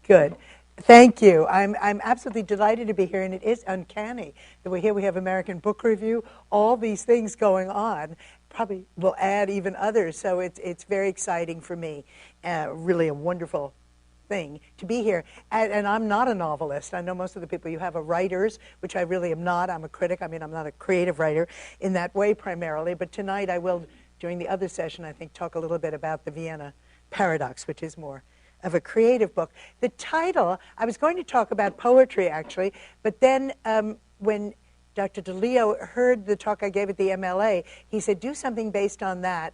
Good. Thank you. I'm absolutely delighted to be here, and it is uncanny that we're here. We have American Book Review, all these things going on. Probably will add even others, so it's very exciting for me. Really a wonderful thing to be here. And I'm not a novelist. I know most of the people you have are writers, which I really am not. I'm a critic. I mean, I'm not a creative writer in that way primarily, but tonight I will, during the other session, I think, talk a little bit about the Vienna Paradox, which is more of a creative book. The title, I was going to talk about poetry, actually, but then when Dr. DeLeo heard the talk I gave at the MLA, he said, do something based on that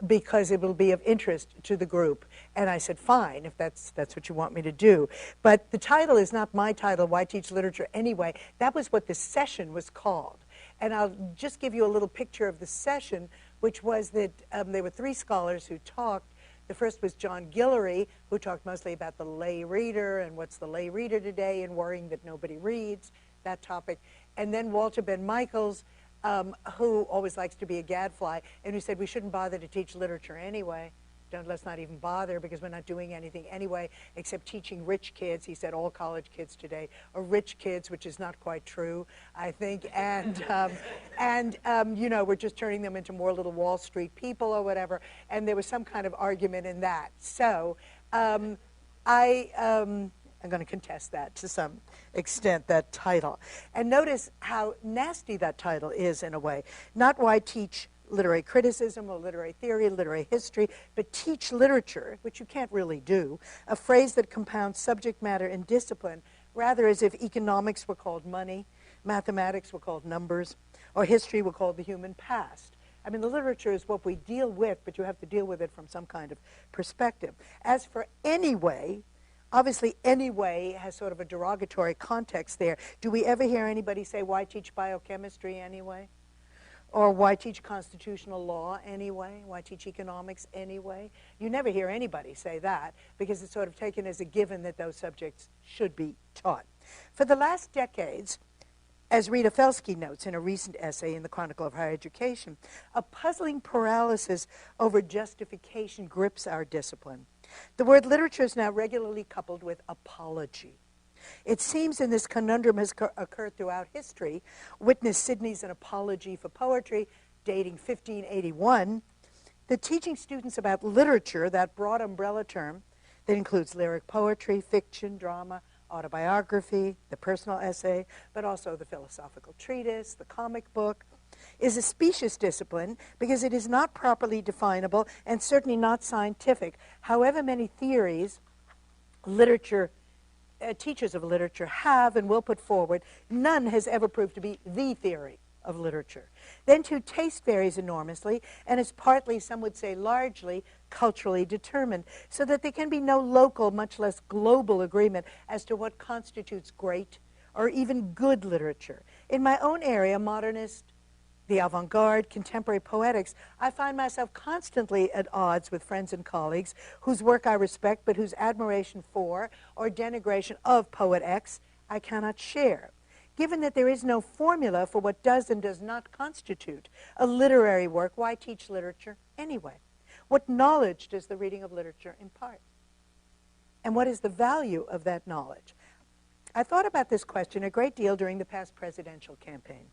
because it will be of interest to the group. And I said, fine, if that's what you want me to do. But the title is not my title, Why Teach Literature Anyway? That was what the session was called. And I'll just give you a little picture of the session, which was that there were three scholars who talked. The first was John Guillory, who talked mostly about the lay reader and what's the lay reader today and worrying that nobody reads, that topic. And then Walter Ben Michaels, who always likes to be a gadfly, and who said we shouldn't bother to teach literature anyway. Let's not even bother because we're not doing anything anyway except teaching rich kids. He said all college kids today are rich kids, which is not quite true, I think. And you know, we're just turning them into more little Wall Street people or whatever. And there was some kind of argument in that. So I'm going to contest that to some extent, that title. And notice how nasty that title is in a way. Not why teach literary criticism or literary theory, literary history, but teach literature, which you can't really do, a phrase that compounds subject matter and discipline, rather as if economics were called money, mathematics were called numbers, or history were called the human past. I mean, the literature is what we deal with, but you have to deal with it from some kind of perspective. As for anyway, obviously anyway has sort of a derogatory context there. Do we ever hear anybody say, why teach biochemistry anyway? Or why teach constitutional law anyway? Why teach economics anyway? You never hear anybody say that because it's sort of taken as a given that those subjects should be taught. For the last decades, as Rita Felsky notes in a recent essay in the Chronicle of Higher Education, a puzzling paralysis over justification grips our discipline. The word literature is now regularly coupled with apology. It seems in this conundrum has occurred throughout history. Witness Sidney's An Apology for Poetry, dating 1581, that teaching students about literature, that broad umbrella term that includes lyric poetry, fiction, drama, autobiography, the personal essay, but also the philosophical treatise, the comic book, is a specious discipline because it is not properly definable and certainly not scientific. However many theories literature teachers of literature have and will put forward, none has ever proved to be the theory of literature. Then, too, taste varies enormously and is partly, some would say largely, culturally determined, so that there can be no local, much less global agreement as to what constitutes great or even good literature. In my own area, modernist, the avant-garde, contemporary poetics, I find myself constantly at odds with friends and colleagues whose work I respect, but whose admiration for or denigration of poet X I cannot share. Given that there is no formula for what does and does not constitute a literary work, why teach literature anyway? What knowledge does the reading of literature impart? And what is the value of that knowledge? I thought about this question a great deal during the past presidential campaign.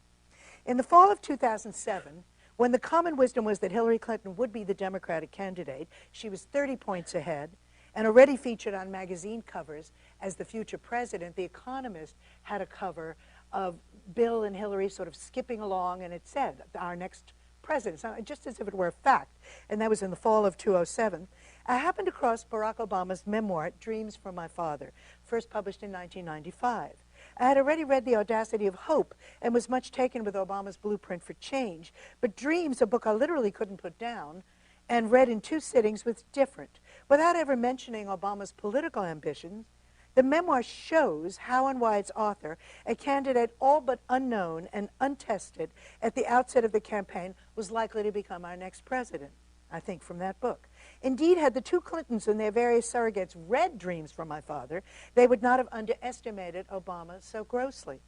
In the fall of 2007, when the common wisdom was that Hillary Clinton would be the Democratic candidate, she was 30 points ahead and already featured on magazine covers as the future president. The Economist had a cover of Bill and Hillary sort of skipping along, and it said, our next president, so just as if it were a fact. And that was in the fall of 2007. I happened across Barack Obama's memoir, Dreams from My Father, first published in 1995. I had already read The Audacity of Hope and was much taken with Obama's blueprint for change. But Dreams, a book I literally couldn't put down, and read in 2 sittings, was different. Without ever mentioning Obama's political ambitions, the memoir shows how and why its author, a candidate all but unknown and untested at the outset of the campaign, was likely to become our next president, I think, from that book. Indeed, had the 2 Clintons and their various surrogates read Dreams from My Father, they would not have underestimated Obama so grossly.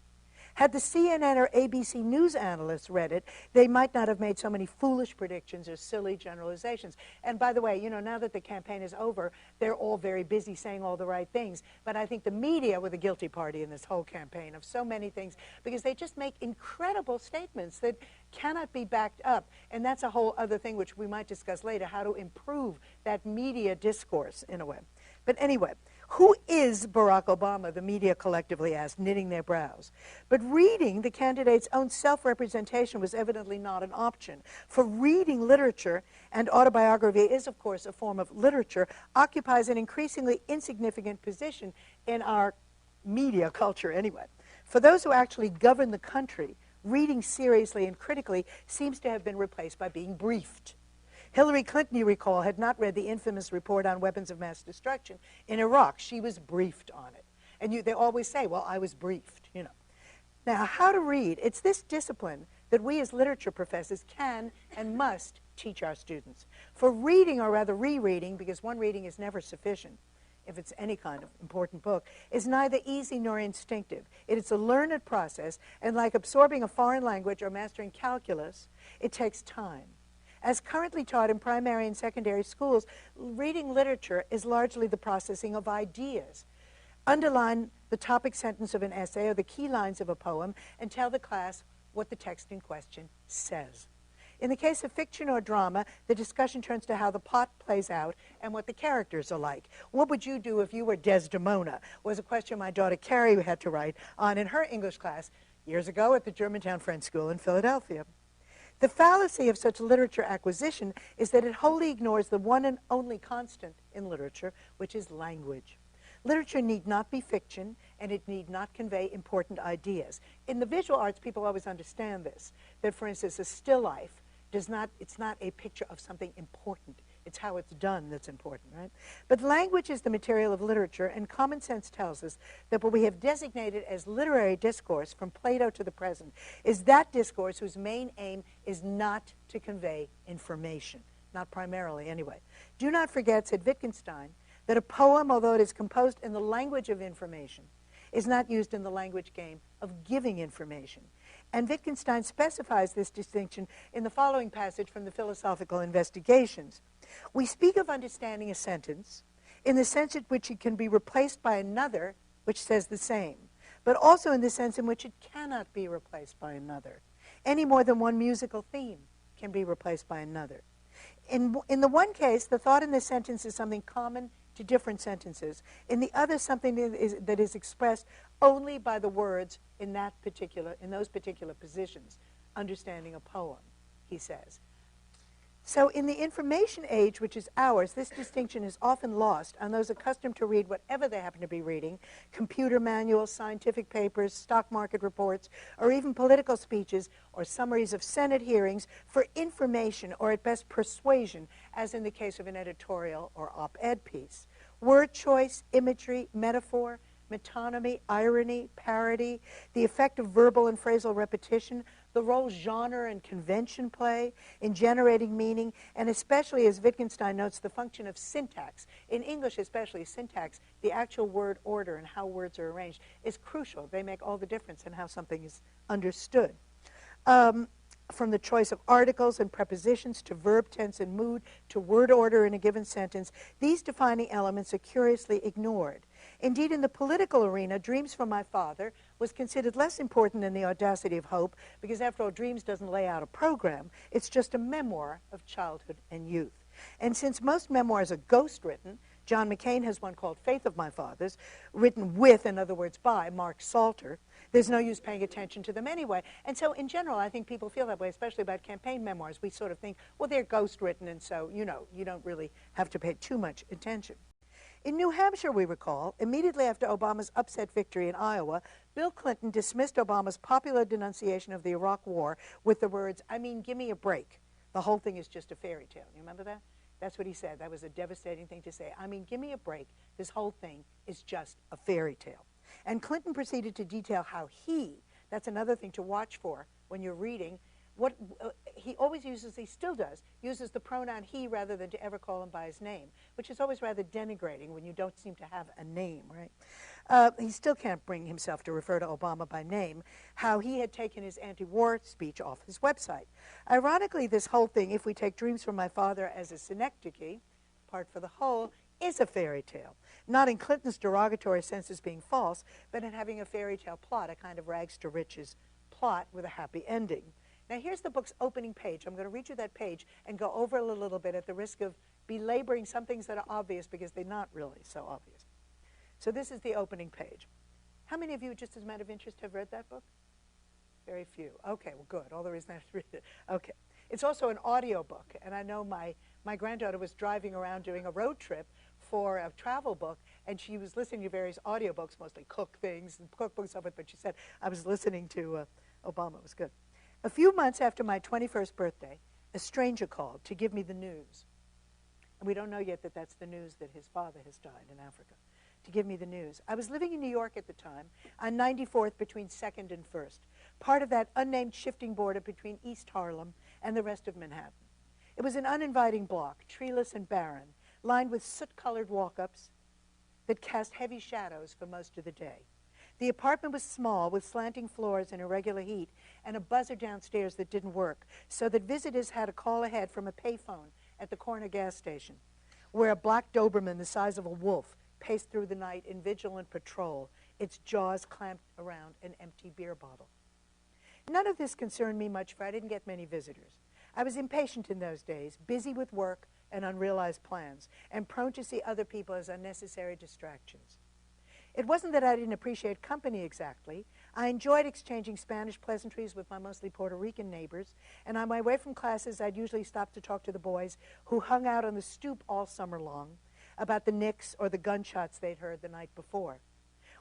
Had the CNN or ABC News analysts read it, they might not have made so many foolish predictions or silly generalizations. And by the way, you know, now that the campaign is over, they're all very busy saying all the right things. But I think the media were the guilty party in this whole campaign of so many things, because they just make incredible statements that cannot be backed up. And that's a whole other thing which we might discuss later, how to improve that media discourse in a way. But anyway, who is Barack Obama, the media collectively asked, knitting their brows. But reading the candidate's own self-representation was evidently not an option. For reading literature, and autobiography is, of course, a form of literature, occupies an increasingly insignificant position in our media culture anyway. For those who actually govern the country, reading seriously and critically seems to have been replaced by being briefed. Hillary Clinton, you recall, had not read the infamous report on weapons of mass destruction in Iraq. She was briefed on it. And they always say, well, I was briefed, you know. Now, how to read, it's this discipline that we as literature professors can and must teach our students. For reading, or rather rereading, because one reading is never sufficient, if it's any kind of important book, is neither easy nor instinctive. It is a learned process, and like absorbing a foreign language or mastering calculus, it takes time. As currently taught in primary and secondary schools, reading literature is largely the processing of ideas. Underline the topic sentence of an essay or the key lines of a poem and tell the class what the text in question says. In the case of fiction or drama, the discussion turns to how the plot plays out and what the characters are like. What would you do if you were Desdemona? Was a question my daughter Carrie had to write on in her English class years ago at the Germantown French School in Philadelphia. The fallacy of such literature acquisition is that it wholly ignores the one and only constant in literature, which is language. Literature need not be fiction, and it need not convey important ideas. In the visual arts, people always understand this, that, for instance, a still life it's not a picture of something important. It's how it's done that's important, right? But language is the material of literature, and common sense tells us that what we have designated as literary discourse from Plato to the present is that discourse whose main aim is not to convey information, not primarily anyway. Do not forget, said Wittgenstein, that a poem, although it is composed in the language of information, is not used in the language game of giving information. And Wittgenstein specifies this distinction in the following passage from the Philosophical Investigations. We speak of understanding a sentence in the sense in which it can be replaced by another which says the same, but also in the sense in which it cannot be replaced by another, any more than one musical theme can be replaced by another. In the one case, the thought in the sentence is something common to different sentences. In the other, something that is expressed only by the words in those particular positions, understanding a poem, he says. So in the information age, which is ours, this distinction is often lost on those accustomed to read whatever they happen to be reading, computer manuals, scientific papers, stock market reports, or even political speeches or summaries of Senate hearings for information or at best persuasion, as in the case of an editorial or op-ed piece. Word choice, imagery, metaphor, metonymy, irony, parody, the effect of verbal and phrasal repetition, the role genre and convention play in generating meaning, and especially, as Wittgenstein notes, the function of syntax. In English especially, syntax, the actual word order and how words are arranged, is crucial. They make all the difference in how something is understood. From the choice of articles and prepositions to verb tense and mood to word order in a given sentence, these defining elements are curiously ignored. Indeed, in the political arena, Dreams from My Father was considered less important than The Audacity of Hope, because after all, Dreams doesn't lay out a program. It's just a memoir of childhood and youth. And since most memoirs are ghost-written, John McCain has one called Faith of My Fathers, written with, in other words, by Mark Salter. There's no use paying attention to them anyway. And so in general, I think people feel that way, especially about campaign memoirs. We sort of think, well, they're ghost-written, and so, you know, you don't really have to pay too much attention. In New Hampshire, we recall, immediately after Obama's upset victory in Iowa, Bill Clinton dismissed Obama's popular denunciation of the Iraq War with the words, I mean, give me a break. The whole thing is just a fairy tale. You remember that? That's what he said. That was a devastating thing to say. I mean, give me a break. This whole thing is just a fairy tale. And Clinton proceeded to detail how that's another thing to watch for when you're reading, he always uses, he still does, uses the pronoun he rather than to ever call him by his name, which is always rather denigrating when you don't seem to have a name, right? He still can't bring himself to refer to Obama by name, how he had taken his anti-war speech off his website. Ironically, this whole thing, if we take Dreams from My Father as a synecdoche, part for the whole, is a fairy tale. Not in Clinton's derogatory sense as being false, but in having a fairy tale plot, a kind of rags to riches plot with a happy ending. Now here's the book's opening page. I'm going to read you that page and go over it a little bit at the risk of belaboring some things that are obvious because they're not really so obvious. So this is the opening page. How many of you, just as a matter of interest, have read that book? Very few. Okay, well, good. All the reason I have to read it. Okay. It's also an audio book, and I know my granddaughter was driving around doing a road trip for a travel book, and she was listening to various audiobooks, mostly cook things and cookbooks, so forth, but she said, I was listening to Obama. It was good. A few months after my 21st birthday, a stranger called to give me the news. And we don't know yet that that's the news that his father has died in Africa, to give me the news. I was living in New York at the time, on 94th between 2nd and 1st, part of that unnamed shifting border between East Harlem and the rest of Manhattan. It was an uninviting block, treeless and barren, lined with soot-colored walk-ups that cast heavy shadows for most of the day. The apartment was small, with slanting floors and irregular heat, and a buzzer downstairs that didn't work, so that visitors had to call ahead from a payphone at the corner gas station, where a black Doberman the size of a wolf paced through the night in vigilant patrol, its jaws clamped around an empty beer bottle. None of this concerned me much, for I didn't get many visitors. I was impatient in those days, busy with work and unrealized plans, and prone to see other people as unnecessary distractions. It wasn't that I didn't appreciate company exactly. I enjoyed exchanging Spanish pleasantries with my mostly Puerto Rican neighbors, and on my way from classes, I'd usually stop to talk to the boys who hung out on the stoop all summer long about the Knicks or the gunshots they'd heard the night before.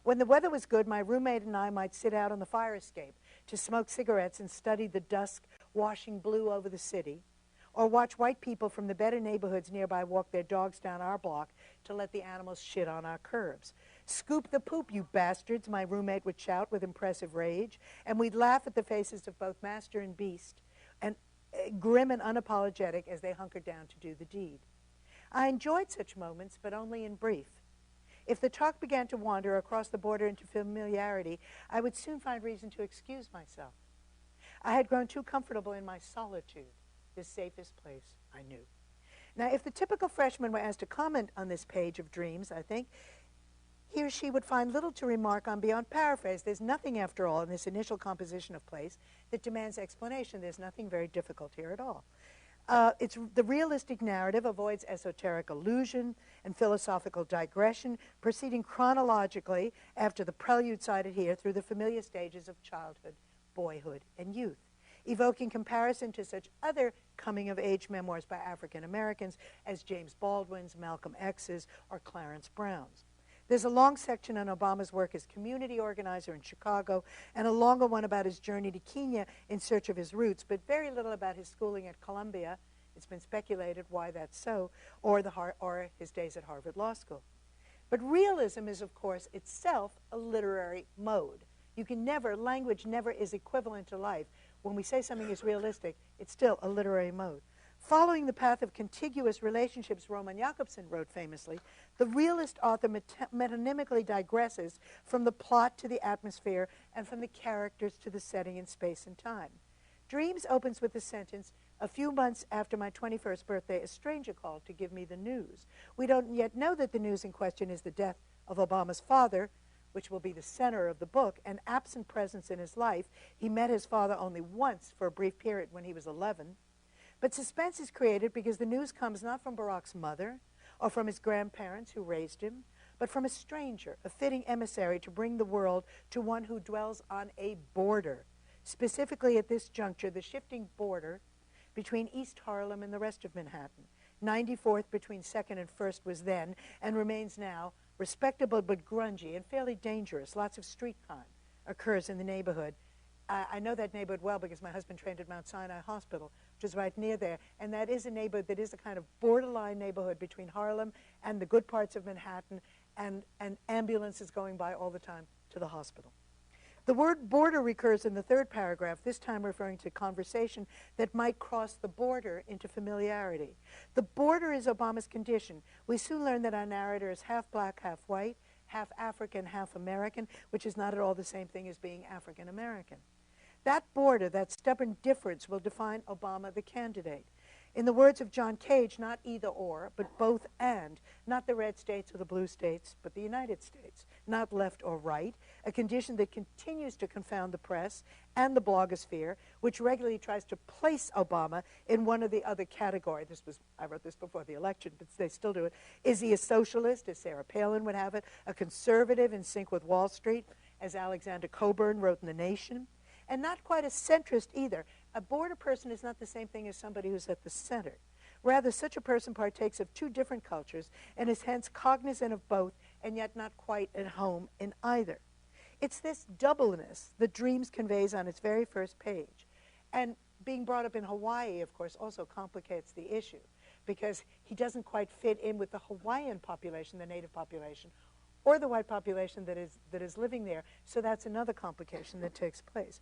When the weather was good, my roommate and I might sit out on the fire escape to smoke cigarettes and study the dusk washing blue over the city, or watch white people from the better neighborhoods nearby walk their dogs down our block to let the animals shit on our curbs. "Scoop the poop, you bastards," my roommate would shout with impressive rage, and we'd laugh at the faces of both master and beast, and grim and unapologetic as they hunkered down to do the deed. I enjoyed such moments, but only in brief. If the talk began to wander across the border into familiarity, I would soon find reason to excuse myself. I had grown too comfortable in my solitude, the safest place I knew. Now, if the typical freshman were asked to comment on this page of dreams, I think, he or she would find little to remark on beyond paraphrase. There's nothing, after all, in this initial composition of place that demands explanation. There's nothing very difficult here at all. The realistic narrative avoids esoteric allusion and philosophical digression, proceeding chronologically after the prelude cited here through the familiar stages of childhood, boyhood, and youth, evoking comparison to such other coming-of-age memoirs by African Americans as James Baldwin's, Malcolm X's, or Clarence Brown's. There's a long section on Obama's work as community organizer in Chicago, and a longer one about his journey to Kenya in search of his roots, but very little about his schooling at Columbia. It's been speculated why that's so, or his days at Harvard Law School. But realism is, of course, itself a literary mode. You can never, language never is equivalent to life. When we say something is realistic, it's still a literary mode. Following the path of contiguous relationships, Roman Jakobson wrote famously, the realist author metonymically digresses from the plot to the atmosphere and from the characters to the setting in space and time. Dreams opens with the sentence, "A few months after my 21st birthday, a stranger called to give me the news." We don't yet know that the news in question is the death of Obama's father, which will be the center of the book, an absent presence in his life. He met his father only once for a brief period when he was 11. But suspense is created because the news comes not from Barack's mother or from his grandparents who raised him, but from a stranger, a fitting emissary to bring the world to one who dwells on a border, specifically at this juncture, the shifting border between East Harlem and the rest of Manhattan. 94th between 2nd and 1st was then, and remains now, respectable but grungy and fairly dangerous. Lots of street crime occurs in the neighborhood. I know that neighborhood well because my husband trained at Mount Sinai Hospital, which is right near there. And that is a neighborhood that is a kind of borderline neighborhood between Harlem and the good parts of Manhattan, and ambulances going by all the time to the hospital. The word border recurs in the third paragraph, this time referring to conversation that might cross the border into familiarity. The border is Obama's condition. We soon learn that our narrator is half black, half white, half African, half American, which is not at all the same thing as being African American. That border, that stubborn difference, will define Obama the candidate. In the words of John Cage, not either or, but both and. Not the red states or the blue states, but the United States. Not left or right, a condition that continues to confound the press and the blogosphere, which regularly tries to place Obama in one or the other category. I wrote this before the election, but they still do it. Is he a socialist, as Sarah Palin would have it? A conservative in sync with Wall Street, as Alexander Cockburn wrote in The Nation? And not quite a centrist either. A border person is not the same thing as somebody who's at the center. Rather, such a person partakes of two different cultures and is hence cognizant of both and yet not quite at home in either. It's this doubleness that Dreams conveys on its very first page. And being brought up in Hawaii, of course, also complicates the issue because he doesn't quite fit in with the Hawaiian population, the native population, or the white population that is living there. So that's another complication that takes place.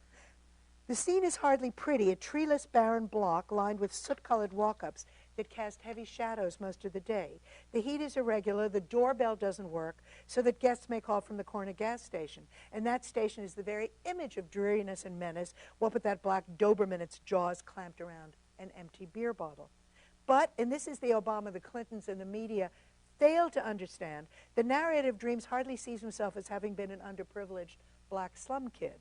The scene is hardly pretty, a treeless, barren block lined with soot-colored walk-ups that cast heavy shadows most of the day. The heat is irregular, the doorbell doesn't work, so that guests may call from the corner gas station. And that station is the very image of dreariness and menace, what with that black Doberman, its jaws clamped around an empty beer bottle. But, and this is the Obama, the Clintons, and the media fail to understand, the narrator of Dreams hardly sees himself as having been an underprivileged black slum kid.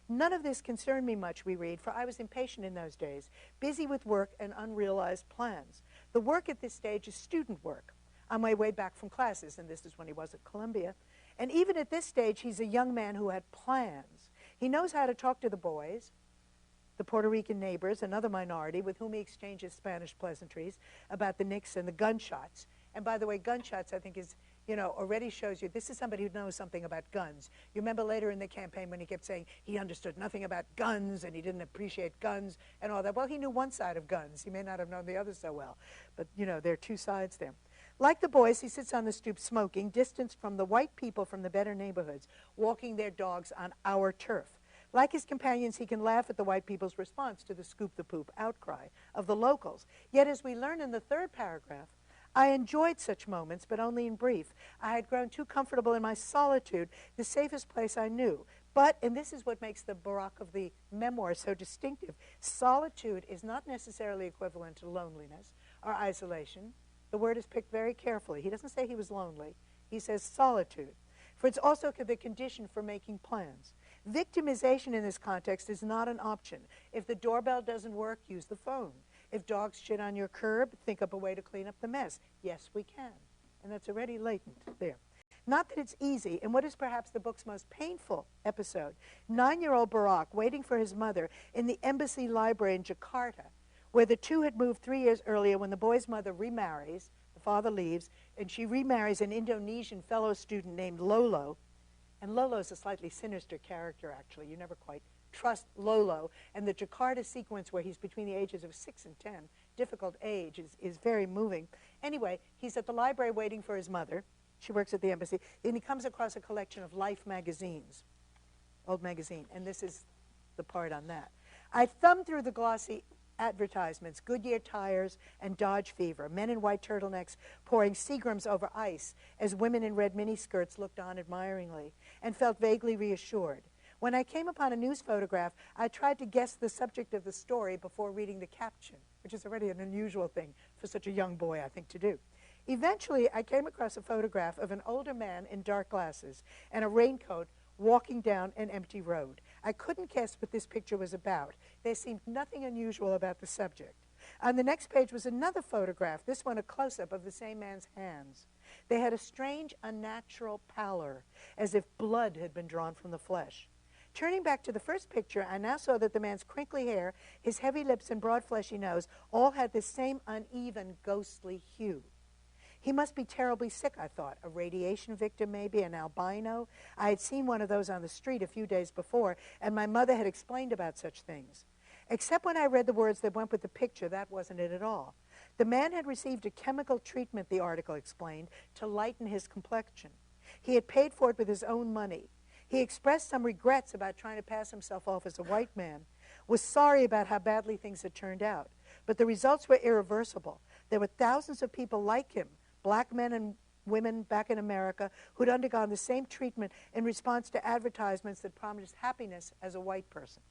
None of this concerned me much, we read, for I was impatient in those days, busy with work and unrealized plans. The work at this stage is student work. On my way back from classes, and this is when he was at Columbia, and even at this stage, he's a young man who had plans. He knows how to talk to the boys, the Puerto Rican neighbors, another minority with whom he exchanges Spanish pleasantries about the Knicks and the gunshots. And by the way, gunshots, I think, is, already shows you this is somebody who knows something about guns. You remember later in the campaign when he kept saying he understood nothing about guns and he didn't appreciate guns and all that. Well, he knew one side of guns. He may not have known the other so well. But, there are two sides there. Like the boys, he sits on the stoop smoking, distanced from the white people from the better neighborhoods, walking their dogs on our turf. Like his companions, he can laugh at the white people's response to the scoop the poop outcry of the locals. Yet, as we learn in the third paragraph, I enjoyed such moments, but only in brief. I had grown too comfortable in my solitude, the safest place I knew. But, and this is what makes the Barack of the memoir so distinctive, solitude is not necessarily equivalent to loneliness or isolation. The word is picked very carefully. He doesn't say he was lonely. He says solitude. For it's also the condition for making plans. Victimization in this context is not an option. If the doorbell doesn't work, use the phone. If dogs shit on your curb, think up a way to clean up the mess. Yes, we can. And that's already latent there. Not that it's easy. In what is perhaps the book's most painful episode, 9-year-old Barack waiting for his mother in the embassy library in Jakarta, where the two had moved 3 years earlier when the boy's mother remarries, the father leaves, and she remarries an Indonesian fellow student named Lolo. And Lolo is a slightly sinister character, actually. You never quite trust Lolo. And the Jakarta sequence where he's between the ages of 6 and 10, difficult age, is very moving. Anyway, he's at the library waiting for his mother. She works at the embassy. And he comes across a collection of Life magazines, old magazine. And this is the part on that. I thumbed through the glossy advertisements, Goodyear tires and Dodge fever, men in white turtlenecks pouring Seagrams over ice as women in red miniskirts looked on admiringly, and felt vaguely reassured. When I came upon a news photograph, I tried to guess the subject of the story before reading the caption, which is already an unusual thing for such a young boy, I think, to do. Eventually, I came across a photograph of an older man in dark glasses and a raincoat walking down an empty road. I couldn't guess what this picture was about. There seemed nothing unusual about the subject. On the next page was another photograph, this one a close-up of the same man's hands. They had a strange, unnatural pallor, as if blood had been drawn from the flesh. Turning back to the first picture, I now saw that the man's crinkly hair, his heavy lips, and broad fleshy nose all had the same uneven, ghostly hue. He must be terribly sick, I thought. A radiation victim, maybe, an albino. I had seen one of those on the street a few days before, and my mother had explained about such things. Except when I read the words that went with the picture, that wasn't it at all. The man had received a chemical treatment, the article explained, to lighten his complexion. He had paid for it with his own money. He expressed some regrets about trying to pass himself off as a white man, was sorry about how badly things had turned out. But the results were irreversible. There were thousands of people like him, black men and women back in America, who'd undergone the same treatment in response to advertisements that promised happiness as a white person.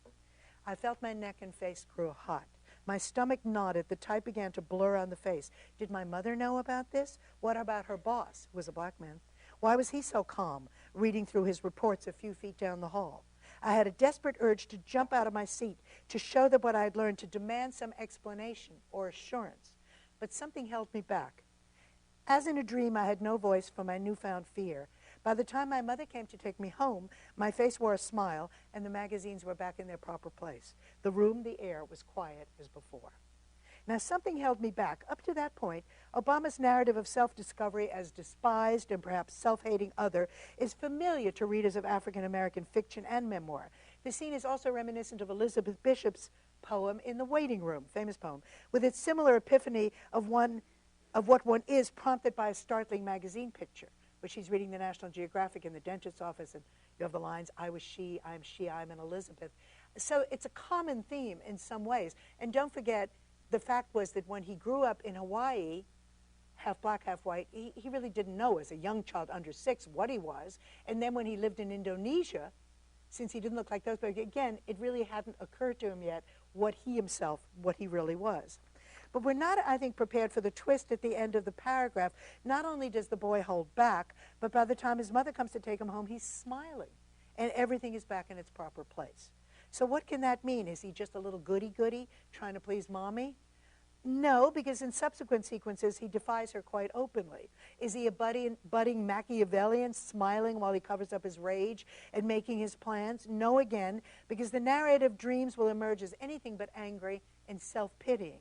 I felt my neck and face grew hot. My stomach knotted. The type began to blur on the face. Did my mother know about this? What about her boss, who was a black man? Why was he so calm, reading through his reports a few feet down the hall? I had a desperate urge to jump out of my seat, to show them what I had learned, to demand some explanation or assurance. But something held me back. As in a dream, I had no voice for my newfound fear. By the time my mother came to take me home, my face wore a smile, and the magazines were back in their proper place. The room, the air, was quiet as before. Now, something held me back. Up to that point, Obama's narrative of self-discovery as despised and perhaps self-hating other is familiar to readers of African-American fiction and memoir. The scene is also reminiscent of Elizabeth Bishop's poem In the Waiting Room, famous poem, with its similar epiphany of what one is prompted by a startling magazine picture, where she's reading the National Geographic in the dentist's office, and you have the lines, I was she, I'm an Elizabeth. So it's a common theme in some ways. And don't forget, the fact was that when he grew up in Hawaii, half black, half white, he really didn't know as a young child under 6 what he was. And then when he lived in Indonesia, since he didn't look like those, but again, it really hadn't occurred to him yet what he really was. But we're not, I think, prepared for the twist at the end of the paragraph. Not only does the boy hold back, but by the time his mother comes to take him home, he's smiling. And everything is back in its proper place. So what can that mean? Is he just a little goody-goody trying to please mommy? No, because in subsequent sequences, he defies her quite openly. Is he a budding Machiavellian, smiling while he covers up his rage and making his plans? No, again, because the narrative dreams will emerge as anything but angry and self-pitying.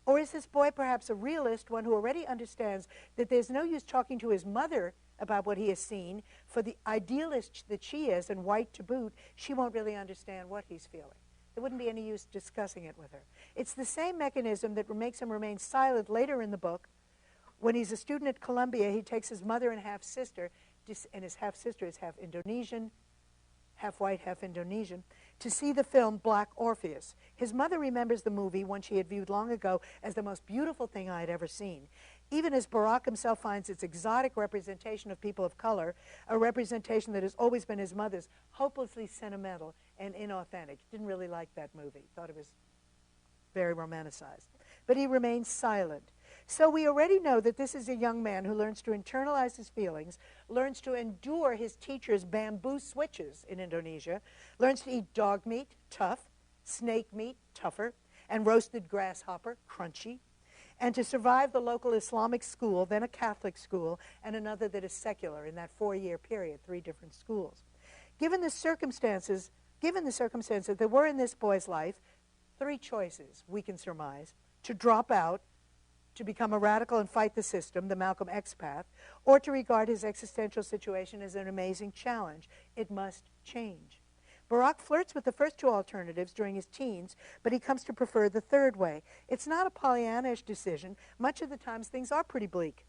Or is this boy perhaps a realist, one who already understands that there's no use talking to his mother about what he has seen? For the idealist that she is, and white to boot, she won't really understand what he's feeling. There wouldn't be any use discussing it with her. It's the same mechanism that makes him remain silent later in the book. When he's a student at Columbia, he takes his mother and half-sister, and his half-sister is half Indonesian, half white, half Indonesian, to see the film Black Orpheus. His mother remembers the movie, one she had viewed long ago, as the most beautiful thing I had ever seen. Even as Barack himself finds its exotic representation of people of color, a representation that has always been his mother's, hopelessly sentimental and inauthentic. Didn't really like that movie. Thought it was very romanticized. But he remains silent. So we already know that this is a young man who learns to internalize his feelings, learns to endure his teacher's bamboo switches in Indonesia, learns to eat dog meat, tough, snake meat, tougher, and roasted grasshopper, crunchy, and to survive the local Islamic school, then a Catholic school, and another that is secular in that 4-year period, 3 different schools. Given the circumstances that were in this boy's life, 3 choices, we can surmise: to drop out, to become a radical and fight the system, the Malcolm X path, or to regard his existential situation as an amazing challenge. It must change. Barack flirts with the first 2 alternatives during his teens, but he comes to prefer the third way. It's not a Pollyannish decision. Much of the times things are pretty bleak.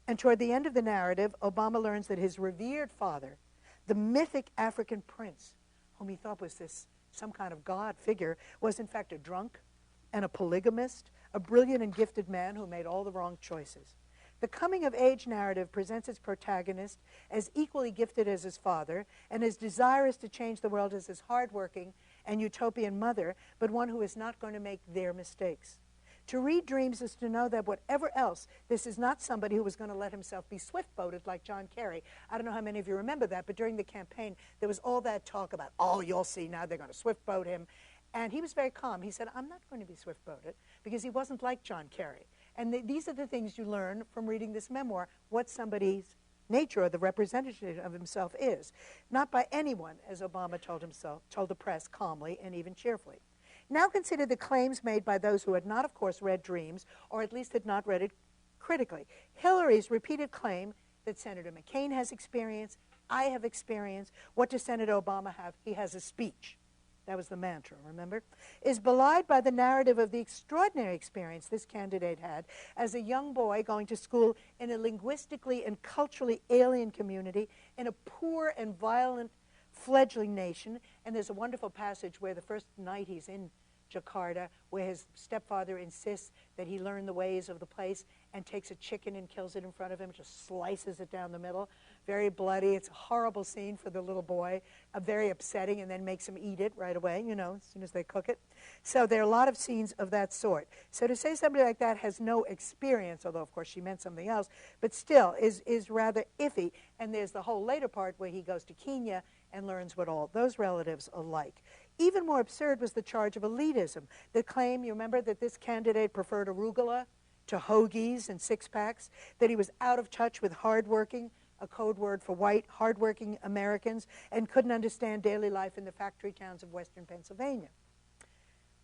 And toward the end of the narrative, Obama learns that his revered father, the mythic African prince, whom he thought was some kind of god figure, was in fact a drunk and a polygamist, a brilliant and gifted man who made all the wrong choices. The coming-of-age narrative presents its protagonist as equally gifted as his father and as desirous to change the world as his hardworking and utopian mother, but one who is not going to make their mistakes. To read dreams is to know that whatever else, this is not somebody who was going to let himself be swift-boated like John Kerry. I don't know how many of you remember that, but during the campaign, there was all that talk about, oh, you'll see now they're going to swift-boat him. And he was very calm. He said, I'm not going to be swift-boated, because he wasn't like John Kerry. And these are the things you learn from reading this memoir, what somebody's nature or the representative of himself is. Not by anyone, as Obama told the press calmly and even cheerfully. Now consider the claims made by those who had not, of course, read Dreams, or at least had not read it critically. Hillary's repeated claim that Senator McCain has experience, I have experience. What does Senator Obama have? He has a speech. That was the mantra, remember? Is belied by the narrative of the extraordinary experience this candidate had as a young boy going to school in a linguistically and culturally alien community in a poor and violent fledgling nation. And there's a wonderful passage where the first night he's in Jakarta, where his stepfather insists that he learn the ways of the place and takes a chicken and kills it in front of him, just slices it down the middle. Very bloody. It's a horrible scene for the little boy, very upsetting, and then makes him eat it right away, you know, as soon as they cook it. So there are a lot of scenes of that sort. So to say somebody like that has no experience, although of course she meant something else, but still is rather iffy. And there's the whole later part where he goes to Kenya and learns what all those relatives are like. Even more absurd was the charge of elitism. The claim, you remember, that this candidate preferred arugula to hoagies and six-packs, that he was out of touch with hardworking, a code word for white, hardworking Americans, and couldn't understand daily life in the factory towns of western Pennsylvania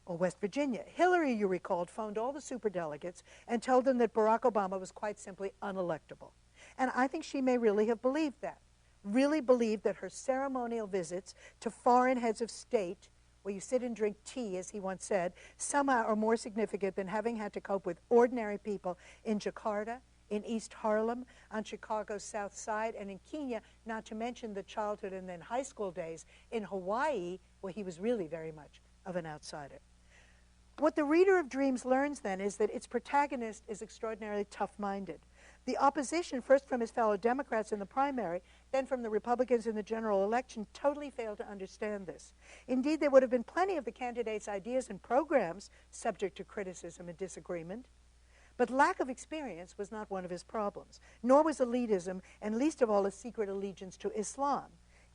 or West Virginia. Hillary, you recalled, phoned all the superdelegates and told them that Barack Obama was quite simply unelectable. And I think she may really have believed that. Really believed that her ceremonial visits to foreign heads of state, where you sit and drink tea, as he once said, somehow are more significant than having had to cope with ordinary people in Jakarta, in East Harlem, on Chicago's South Side, and in Kenya, not to mention the childhood and then high school days in Hawaii, where he was really very much of an outsider. What the reader of dreams learns then is that its protagonist is extraordinarily tough-minded. The opposition, first from his fellow Democrats in the primary, then from the Republicans in the general election, totally failed to understand this. Indeed, there would have been plenty of the candidate's ideas and programs subject to criticism and disagreement. But lack of experience was not one of his problems, nor was elitism, and least of all a secret allegiance to Islam.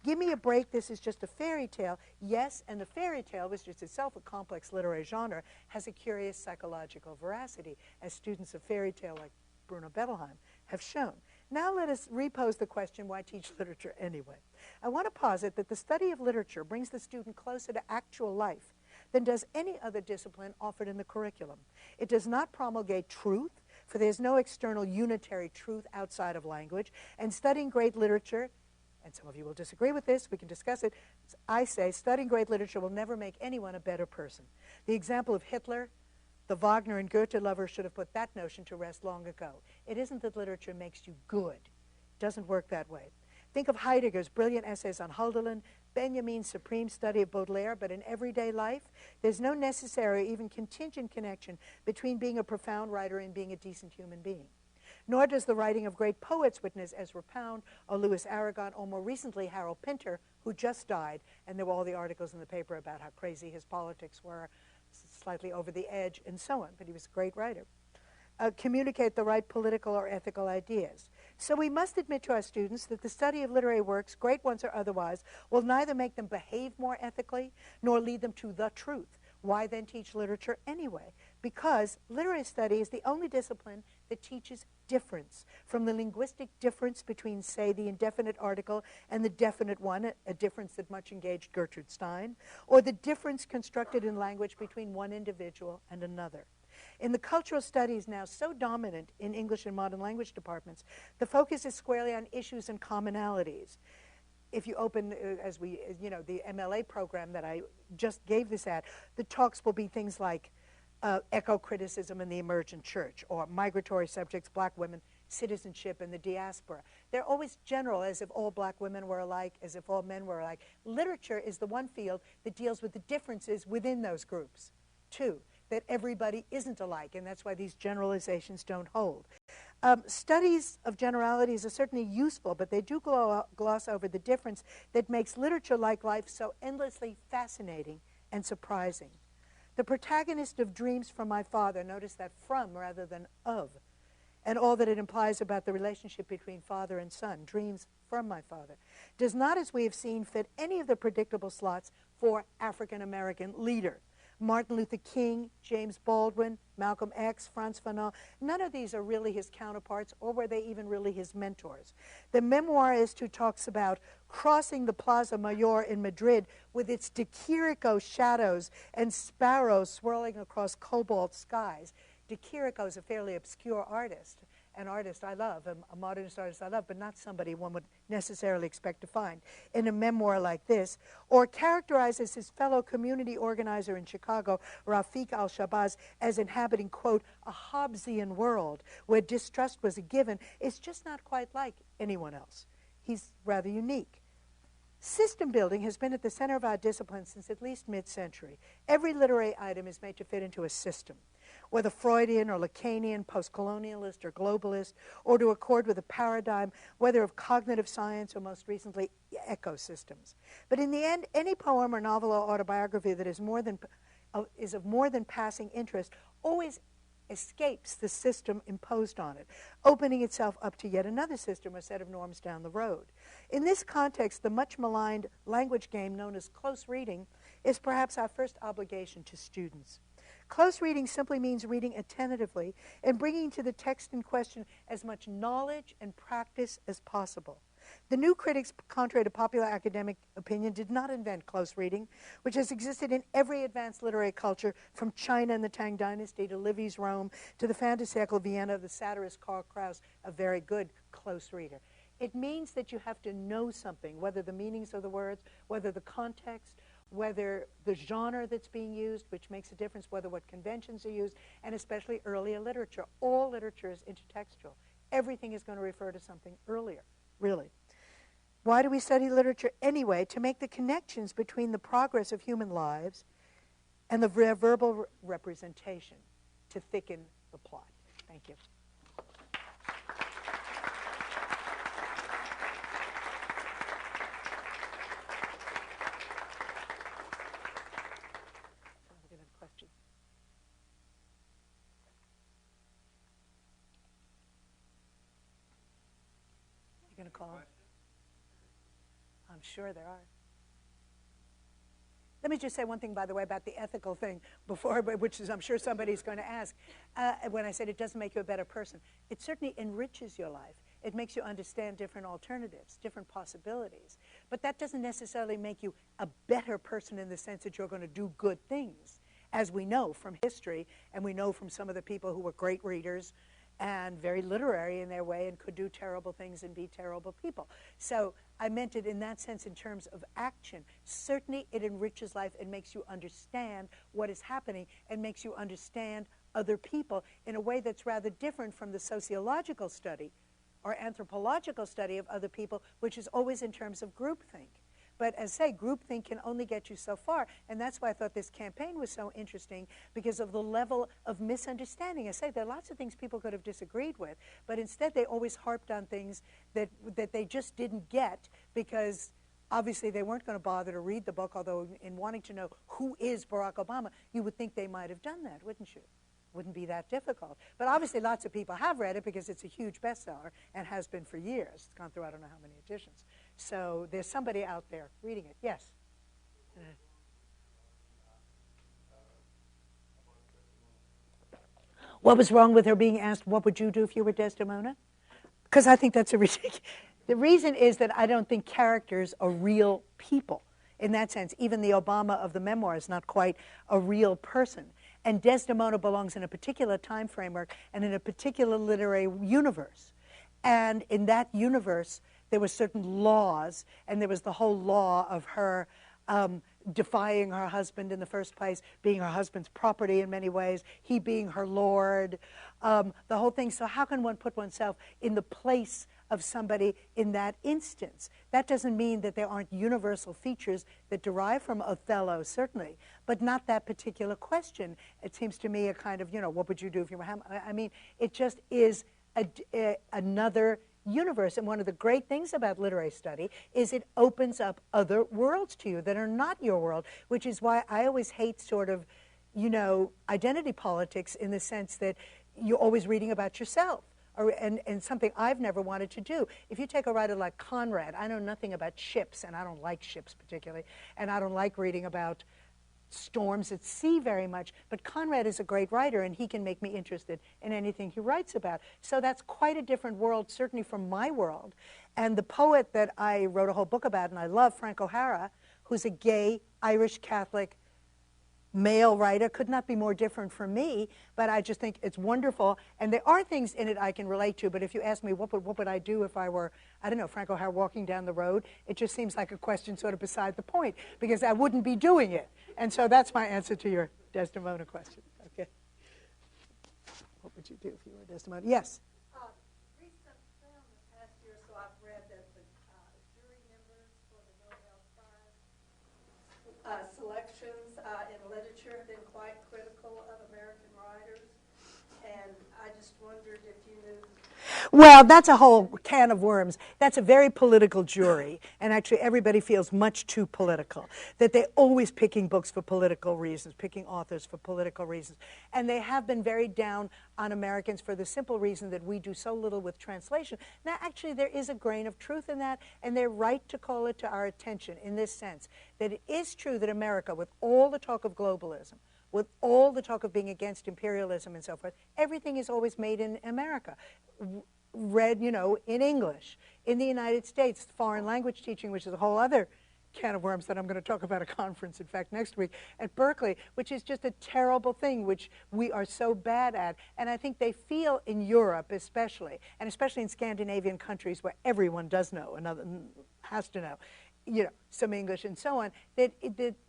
Give me a break, this is just a fairy tale. Yes, and the fairy tale, which is itself a complex literary genre, has a curious psychological veracity, as students of fairy tale like Bruno Bettelheim have shown. Now let us repose the question, why teach literature anyway? I want to posit that the study of literature brings the student closer to actual life than does any other discipline offered in the curriculum. It does not promulgate truth, for there's no external unitary truth outside of language, and studying great literature, and some of you will disagree with this, we can discuss it, I say studying great literature will never make anyone a better person. The example of Hitler, the Wagner and Goethe lover should have put that notion to rest long ago. It isn't that literature makes you good. It doesn't work that way. Think of Heidegger's brilliant essays on Hölderlin, Benjamin's supreme study of Baudelaire, but in everyday life, there's no necessary, even contingent connection between being a profound writer and being a decent human being. Nor does the writing of great poets witness Ezra Pound or Louis Aragon or more recently Harold Pinter, who just died, and there were all the articles in the paper about how crazy his politics were, slightly over the edge, and so on, but he was a great writer. Communicate the right political or ethical ideas. So we must admit to our students that the study of literary works, great ones or otherwise, will neither make them behave more ethically nor lead them to the truth. Why then teach literature anyway? Because literary study is the only discipline that teaches difference, from the linguistic difference between, say, the indefinite article and the definite one, a difference that much engaged Gertrude Stein, or the difference constructed in language between one individual and another. In the cultural studies now so dominant in English and modern language departments, the focus is squarely on issues and commonalities. If you open, as we, the MLA program that I just gave this at, the talks will be things like eco-criticism in the emergent church, or migratory subjects, black women, citizenship, and the diaspora. They're always general, as if all black women were alike, as if all men were alike. Literature is the one field that deals with the differences within those groups. Two, that everybody isn't alike, and that's why these generalizations don't hold. Studies of generalities are certainly useful, but they do gloss over the difference that makes literature like life so endlessly fascinating and surprising. The protagonist of Dreams from My Father, notice that from rather than of, and all that it implies about the relationship between father and son, Dreams from My Father, does not, as we have seen, fit any of the predictable slots for African-American leader. Martin Luther King, James Baldwin, Malcolm X, Frantz Fanon, none of these are really his counterparts, or were they even really his mentors. The memoirist who talks about crossing the Plaza Mayor in Madrid with its De Chirico shadows and sparrows swirling across cobalt skies. De Chirico is a fairly obscure artist, an artist I love, a modernist artist I love, but not somebody one would necessarily expect to find in a memoir like this, or characterizes his fellow community organizer in Chicago, Rafiq al-Shabazz, as inhabiting, quote, a Hobbesian world where distrust was a given, is just not quite like anyone else. He's rather unique. System building has been at the center of our discipline since at least mid-century. Every literary item is made to fit into a system, whether Freudian or Lacanian, post-colonialist or globalist, or to accord with a paradigm, whether of cognitive science or most recently ecosystems. But in the end, any poem or novel or autobiography that is of more than passing interest always escapes the system imposed on it, opening itself up to yet another system or set of norms down the road. In this context, the much maligned language game known as close reading is perhaps our first obligation to students. Close reading simply means reading attentively and bringing to the text in question as much knowledge and practice as possible. The new critics, contrary to popular academic opinion, did not invent close reading, which has existed in every advanced literary culture, from China in the Tang Dynasty to Livy's Rome to the fin de siècle Vienna of the satirist Karl Kraus, a very good close reader. It means that you have to know something, whether the meanings of the words, whether the context, whether the genre that's being used, which makes a difference, whether what conventions are used, and especially earlier literature. All literature is intertextual. Everything is going to refer to something earlier. Really. Why do we study literature anyway? To make the connections between the progress of human lives and the verbal representation, to thicken the plot. Thank you. Question. You going to call? I'm sure there are. Let me just say one thing, by the way, about the ethical thing before, which is I'm sure somebody's going to ask. When I said it doesn't make you a better person, it certainly enriches your life. It makes you understand different alternatives, different possibilities. But that doesn't necessarily make you a better person in the sense that you're going to do good things, as we know from history, and we know from some of the people who were great readers and very literary in their way and could do terrible things and be terrible people. So I meant it in that sense in terms of action. Certainly it enriches life and makes you understand what is happening and makes you understand other people in a way that's rather different from the sociological study or anthropological study of other people, which is always in terms of groupthink. But as I say, groupthink can only get you so far, and that's why I thought this campaign was so interesting, because of the level of misunderstanding. I say there are lots of things people could have disagreed with, but instead they always harped on things that they just didn't get, because obviously they weren't going to bother to read the book, although in wanting to know who is Barack Obama, you would think they might have done that, wouldn't you? Wouldn't be that difficult. But obviously lots of people have read it because it's a huge bestseller and has been for years. It's gone through I don't know how many editions. So there's somebody out there reading it. Yes? What was wrong with her being asked, what would you do if you were Desdemona? Because I think that's a ridiculous. The reason is that I don't think characters are real people. In that sense, even the Obama of the memoir is not quite a real person. And Desdemona belongs in a particular time framework and in a particular literary universe. And in that universe, there were certain laws, and there was the whole law of her defying her husband in the first place, being her husband's property in many ways, he being her lord, the whole thing. So how can one put oneself in the place of somebody in that instance? That doesn't mean that there aren't universal features that derive from Othello, certainly, but not that particular question. It seems to me a kind of, what would you do if you were Hamlet? I mean, it just is another universe. And one of the great things about literary study is it opens up other worlds to you that are not your world, which is why I always hate sort of, identity politics in the sense that you're always reading about yourself. And something I've never wanted to do. If you take a writer like Conrad, I know nothing about ships, and I don't like ships particularly, and I don't like reading about storms at sea very much, but Conrad is a great writer, and he can make me interested in anything he writes about. So that's quite a different world, certainly from my world. And the poet that I wrote a whole book about, and I love, Frank O'Hara, who's a gay, Irish Catholic male writer, could not be more different from me, but I just think it's wonderful. And there are things in it I can relate to, but if you ask me what would I do if I were, I don't know, Frank O'Hara walking down the road, it just seems like a question sort of beside the point, because I wouldn't be doing it. And so that's my answer to your Desdemona question. Okay. What would you do if you were Desdemona? Yes? Recent film this past year, so I've read that the jury members for the Nobel selections in literature have been quite critical of American writers, and I just wondered if you knew. Well, that's a whole can of worms. That's a very political jury, and actually everybody feels much too political, that they're always picking books for political reasons, picking authors for political reasons. And they have been very down on Americans for the simple reason that we do so little with translation. Now, actually, there is a grain of truth in that, and they're right to call it to our attention in this sense, that it is true that America, with all the talk of globalism, with all the talk of being against imperialism and so forth, everything is always made in America. Read, you know, in English. In the United States, foreign language teaching, which is a whole other can of worms that I'm going to talk about at a conference, in fact, next week at Berkeley, which is just a terrible thing, which we are so bad at. And I think they feel in Europe especially, and especially in Scandinavian countries where everyone does know, another has to know, you know, some English and so on, that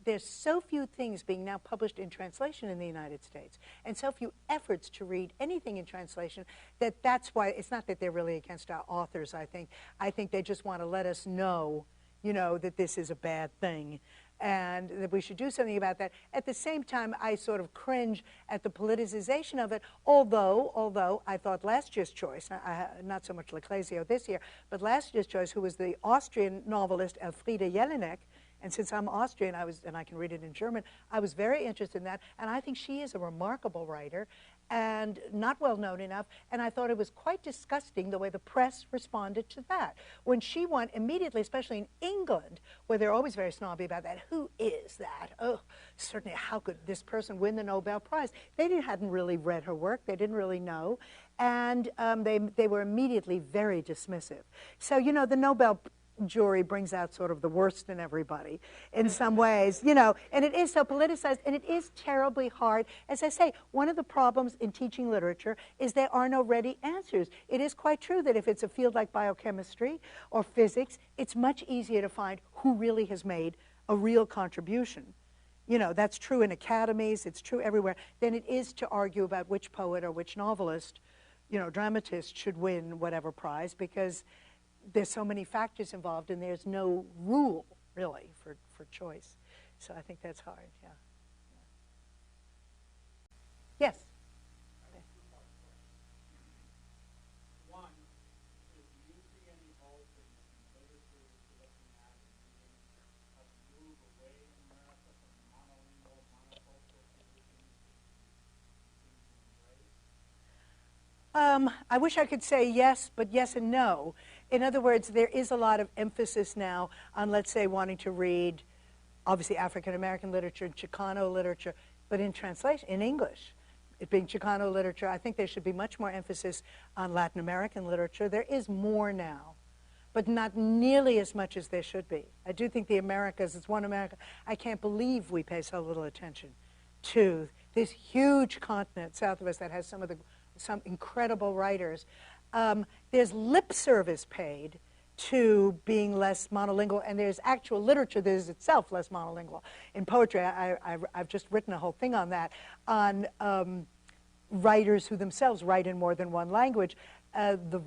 there's so few things being now published in translation in the United States, and so few efforts to read anything in translation, that's why it's not that they're really against our authors, I think. I think they just want to let us know, you know, that this is a bad thing and that we should do something about that. At the same time, I sort of cringe at the politicization of it, although I thought last year's choice, not so much Leclésio this year, but last year's choice, who was the Austrian novelist Elfriede Jelinek, and since I'm Austrian, and I can read it in German, I was very interested in that, and I think she is a remarkable writer, and not well known enough, and I thought it was quite disgusting the way the press responded to that. When she won immediately, especially in England, where they're always very snobby about that, who is that? Oh, certainly, how could this person win the Nobel Prize? They hadn't really read her work, they didn't really know, and they were immediately very dismissive. So, you know, the Nobel jury brings out sort of the worst in everybody in some ways, you know, and it is so politicized, and it is terribly hard. As I say, one of the problems in teaching literature is there are no ready answers. It is quite true that if it's a field like biochemistry or physics, it's much easier to find who really has made a real contribution. You know, that's true in academies, it's true everywhere, than it is to argue about which poet or which novelist, you know, dramatist should win whatever prize, because there's so many factors involved, and there's no rule, really, for choice. So I think that's hard, yeah. Yes? One, do you see any hope in literature that you're looking at and a move away in America from monolingual, monocultural traditions I wish I could say yes, but yes and no. In other words, there is a lot of emphasis now on, let's say, wanting to read, obviously, African-American literature, Chicano literature, but in translation, in English. It being Chicano literature, I think there should be much more emphasis on Latin American literature. There is more now, but not nearly as much as there should be. I do think the Americas, it's one America. I can't believe we pay so little attention to this huge continent south of us that has some incredible writers. There's lip service paid to being less monolingual, and there's actual literature that is itself less monolingual. In poetry, I've just written a whole thing on that, on writers who themselves write in more than one language.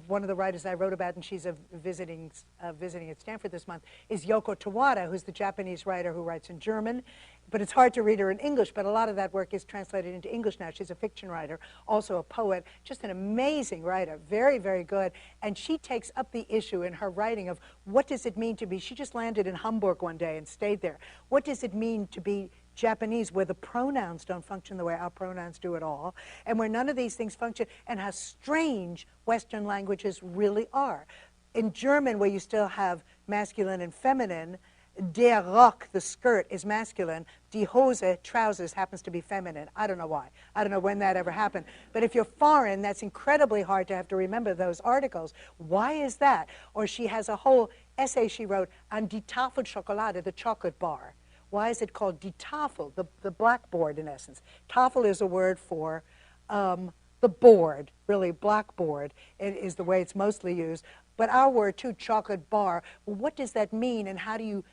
One of the writers I wrote about, and she's visiting at Stanford this month, is Yoko Towada, who's the Japanese writer who writes in German. But it's hard to read her in English, but a lot of that work is translated into English now. She's a fiction writer, also a poet, just an amazing writer, very, very good. And she takes up the issue in her writing of what does it mean to be, she just landed in Hamburg one day and stayed there. What does it mean to be Japanese, where the pronouns don't function the way our pronouns do at all, and where none of these things function, and how strange Western languages really are. In German, where you still have masculine and feminine, der Rock, the skirt, is masculine. Die Hose, trousers, happens to be feminine. I don't know why. I don't know when that ever happened. But if you're foreign, that's incredibly hard to have to remember those articles. Why is that? Or she has a whole essay she wrote on die Tafel Schokolade, the chocolate bar. Why is it called die Tafel, the blackboard in essence? Tafel is a word for the board, really blackboard. It is the way it's mostly used. But our word too, chocolate bar, well, what does that mean, and how do you,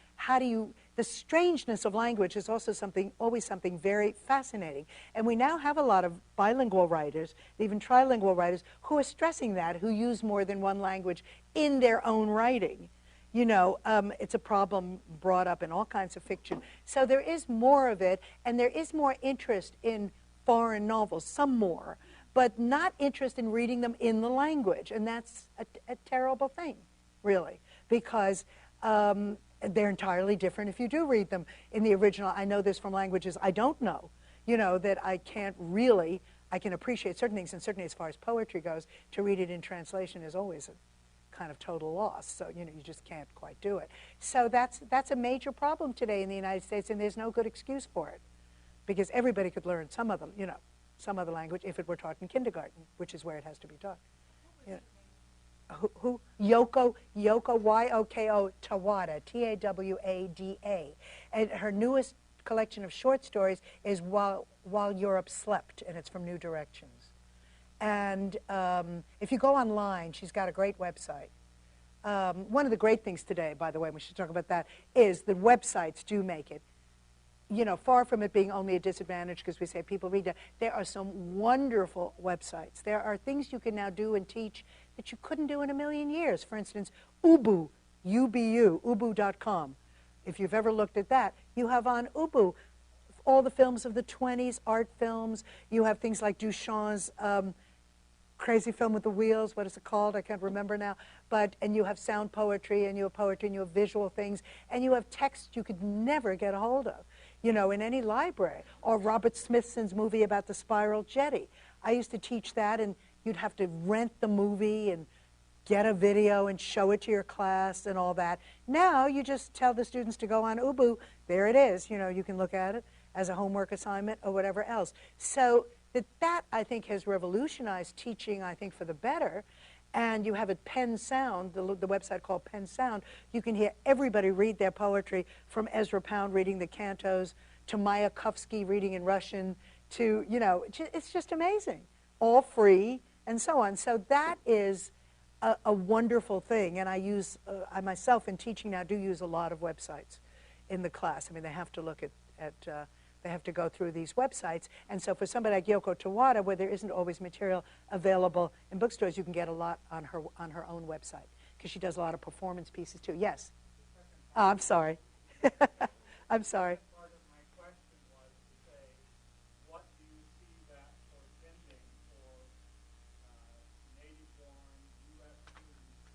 the strangeness of language is also always something very fascinating. And we now have a lot of bilingual writers, even trilingual writers, who are stressing that, who use more than one language in their own writing. It's a problem brought up in all kinds of fiction. So there is more of it, and there is more interest in foreign novels, some more, but not interest in reading them in the language. And that's a terrible thing, really, because they're entirely different if you do read them in the original. I know this from languages I don't know, that I can appreciate certain things, and certainly as far as poetry goes, to read it in translation is always a kind of total loss. So, you just can't quite do it. So that's a major problem today in the United States, and there's no good excuse for it, because everybody could learn some of them, some other language if it were taught in kindergarten, which is where it has to be taught. Who? Yoko, Y-O-K-O, Towada, T-A-W-A-D-A. And her newest collection of short stories is While Europe Slept, and it's from New Directions. And if you go online, she's got a great website. One of the great things today, by the way, we should talk about that, is that websites do make it, far from it being only a disadvantage because we say people read that. There are some wonderful websites. There are things you can now do and teach that you couldn't do in a million years. For instance, Ubu, U-B-U, ubu.com. If you've ever looked at that, you have on Ubu all the films of the 20s, art films. You have things like Duchamp's crazy film with the wheels. What is it called? I can't remember now. And you have sound poetry, and you have poetry, and you have visual things, and you have text you could never get a hold of, in any library. Or Robert Smithson's movie about the spiral jetty. I used to teach that, and you'd have to rent the movie and get a video and show it to your class and all that. Now you just tell the students to go on Ubu. There it is. You can look at it as a homework assignment or whatever else. So that I think, has revolutionized teaching, I think, for the better. And you have at Penn Sound, the website called Penn Sound, you can hear everybody read their poetry, from Ezra Pound reading the cantos, to Mayakovsky reading in Russian, to, it's just amazing. All free, and so on. So that is a wonderful thing. And I myself in teaching now do use a lot of websites in the class. I mean, they have to look they have to go through these websites. And so for somebody like Yoko Towada, where there isn't always material available in bookstores, you can get a lot on her own website, because she does a lot of performance pieces too. Yes? Oh, I'm sorry. I'm sorry. Part of my question was to say, what do you see that portending for native-born U.S. students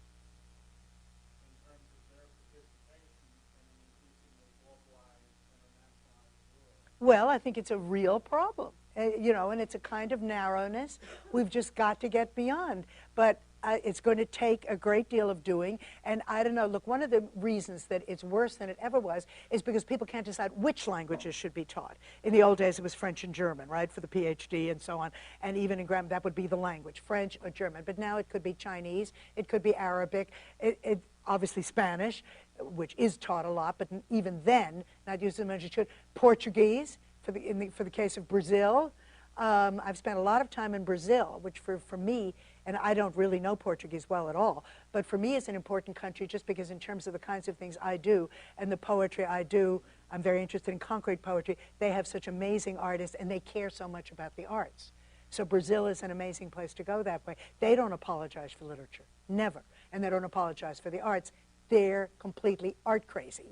in terms of their participation in an increasingly globalized, internationalized world? Well, I think it's a real problem, and it's a kind of narrowness we've just got to get beyond. But it's going to take a great deal of doing. And I don't know, look, one of the reasons that it's worse than it ever was is because people can't decide which languages should be taught. In the old days, it was French and German, right, for the PhD and so on. And even in grammar, that would be the language, French or German. But now it could be Chinese, it could be Arabic, it obviously Spanish, which is taught a lot, but even then, not used as much as it should. Portuguese, for the case of Brazil. I've spent a lot of time in Brazil, which for me, and I don't really know Portuguese well at all, but for me it's an important country just because in terms of the kinds of things I do and the poetry I do, I'm very interested in concrete poetry. They have such amazing artists, and they care so much about the arts. So Brazil is an amazing place to go that way. They don't apologize for literature, never, and they don't apologize for the arts. They're completely art crazy,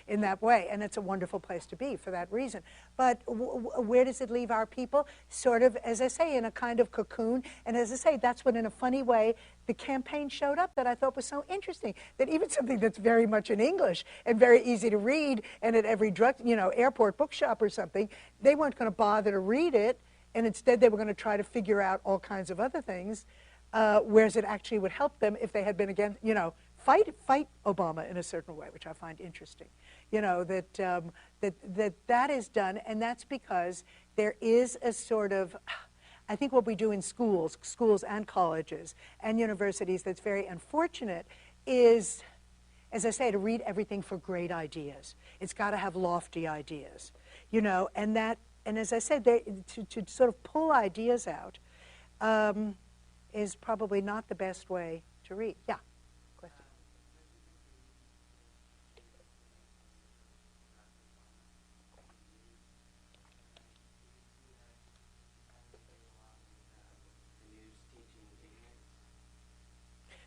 in that way. And it's a wonderful place to be for that reason. But where does it leave our people? Sort of, as I say, in a kind of cocoon. And as I say, that's what, in a funny way, the campaign showed up that I thought was so interesting. That even something that's very much in English and very easy to read, and at every airport bookshop or something, they weren't going to bother to read it. And instead, they were going to try to figure out all kinds of other things, whereas it actually would help them if they had been against, fight Obama in a certain way, which I find interesting. That is done, and that's because there is a sort of, I think what we do in schools and colleges and universities that's very unfortunate is, as I say, to read everything for great ideas. It's got to have lofty ideas, and as I said, to sort of pull ideas out is probably not the best way to read. Yeah.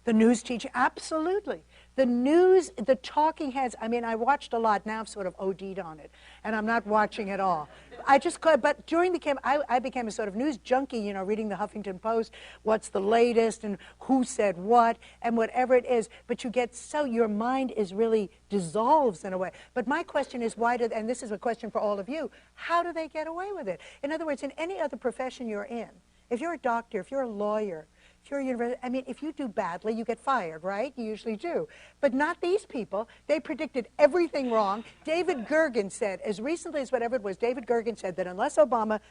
The news teaching, absolutely. The news, the talking heads, I mean, I watched a lot. Now I've sort of OD'd on it, and I'm not watching at all. But during the camp, I became a sort of news junkie, you know, reading the Huffington Post, what's the latest, and who said what, and whatever it is. But you get so, your mind is really dissolves in a way. But my question is, why do, and this is a question for all of you, how do they get away with it? In other words, in any other profession you're in, if you're a doctor, if you're a lawyer, if you're a university, I mean, if you do badly, you get fired, right? You usually do. But not these people. They predicted everything wrong. David Gergen said, as recently as whatever it was, David Gergen said that unless Obama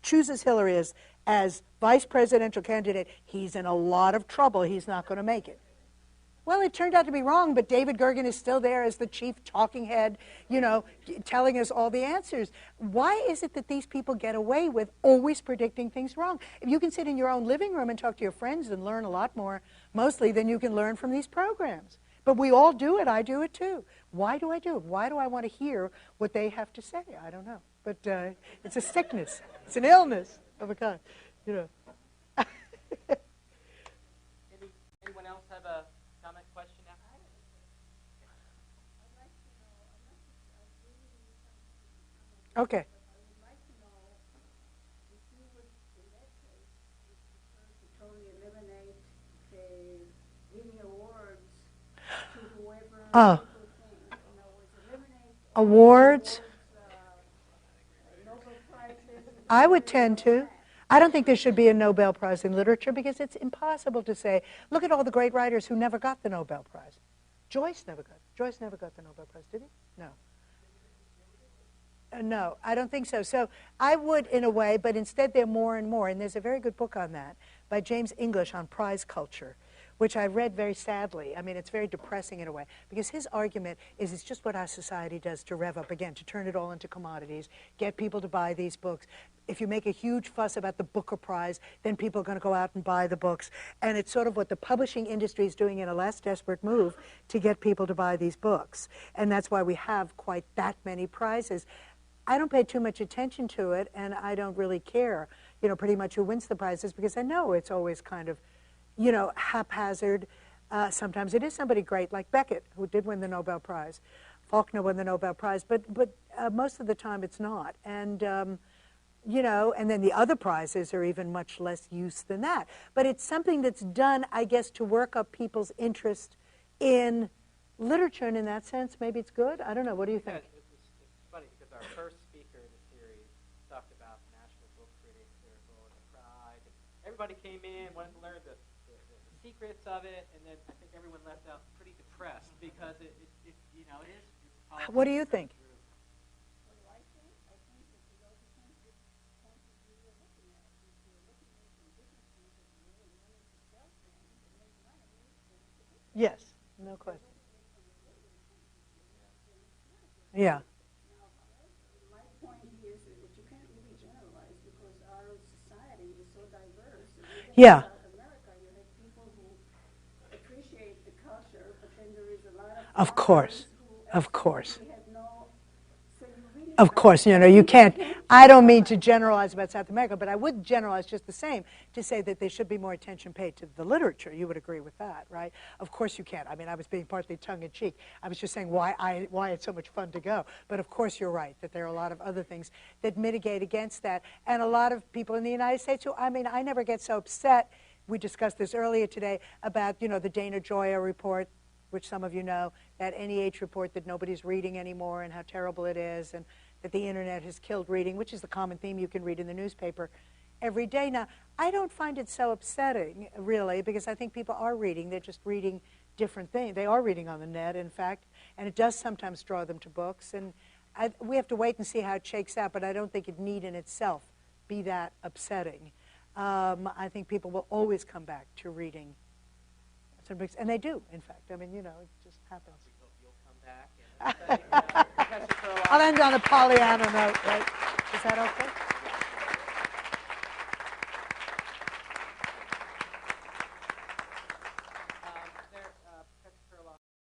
chooses Hillary as vice presidential candidate, he's in a lot of trouble. He's not going to make it. Well, it turned out to be wrong, but David Gergen is still there as the chief talking head, you know, telling us all the answers. Why is it that these people get away with always predicting things wrong? If you can sit in your own living room and talk to your friends and learn a lot more, mostly, than you can learn from these programs. But we all do it. I do it, too. Why do I do it? Why do I want to hear what they have to say? I don't know. But it's a sickness. It's an illness of a kind, you know. Anyone else have a comment, question? Okay. I would like to know if you would, in that case, if you prefer to totally eliminate giving awards to whoever Oh. people think. In other words, eliminate Awards? Nobel Prizes. I would tend to. I don't think there should be a Nobel Prize in literature because it's impossible to say, look at all the great writers who never got the Nobel Prize. Joyce never got the Nobel Prize, did he? No. No, I don't think so. So I would, in a way, but instead there are more and more. And there's a very good book on that by James English on prize culture, which I read very sadly. I mean, it's very depressing in a way, because his argument is it's just what our society does to rev up again, to turn it all into commodities, get people to buy these books. If you make a huge fuss about the Booker Prize, then people are going to go out and buy the books. And it's sort of what the publishing industry is doing in a last desperate move to get people to buy these books. And that's why we have quite that many prizes. I don't pay too much attention to it, and I don't really care, you know, pretty much who wins the prizes, because I know it's always kind of, you know, haphazard. Sometimes it is somebody great, like Beckett, who did win the Nobel Prize. Faulkner won the Nobel Prize, but most of the time it's not. And, you know, and then the other prizes are even much less use than that. But it's something that's done, I guess, to work up people's interest in literature, and in that sense, maybe it's good. I don't know. What do you think? Yeah, it's funny, because our first speaker in the series talked about National Book Critics, their role in the prize. And everybody came in, wanted to learn the secrets of it, and then I think everyone left out pretty depressed because it you know, it is. What do you think? What do I think? I think that it all depends which point of view you're looking at. If you're looking at it from a business point of view and wanting to sell things and make money, then it's a business. Yes, no question. Yeah. Now, my point is that you can't really generalize because our society is so diverse. Yeah. South America, you have people who appreciate the culture, but then there is a lot Of course. Of course. we have no. So you really Of course, you know, you can't, I don't mean to generalize about South America, but I would generalize just the same to say that there should be more attention paid to the literature. You would agree with that, right? Of course you can't. I mean, I was being partly tongue-in-cheek. I was just saying why it's so much fun to go. But of course you're right, that there are a lot of other things that mitigate against that. And a lot of people in the United States who, I mean, I never get so upset. We discussed this earlier today about, you know, the Dana Gioia report, which some of you know, that NEH report that nobody's reading anymore and how terrible it is, and that the internet has killed reading, which is the common theme you can read in the newspaper every day. Now, I don't find it so upsetting, really, because I think people are reading. They're just reading different things. They are reading on the net, in fact, and it does sometimes draw them to books. And we have to wait and see how it shakes out, but I don't think it need in itself be that upsetting. I think people will always come back to reading. And they do, in fact. I mean, you know, it just happens. We hope you'll come back and study, I'll end on a Pollyanna note, right?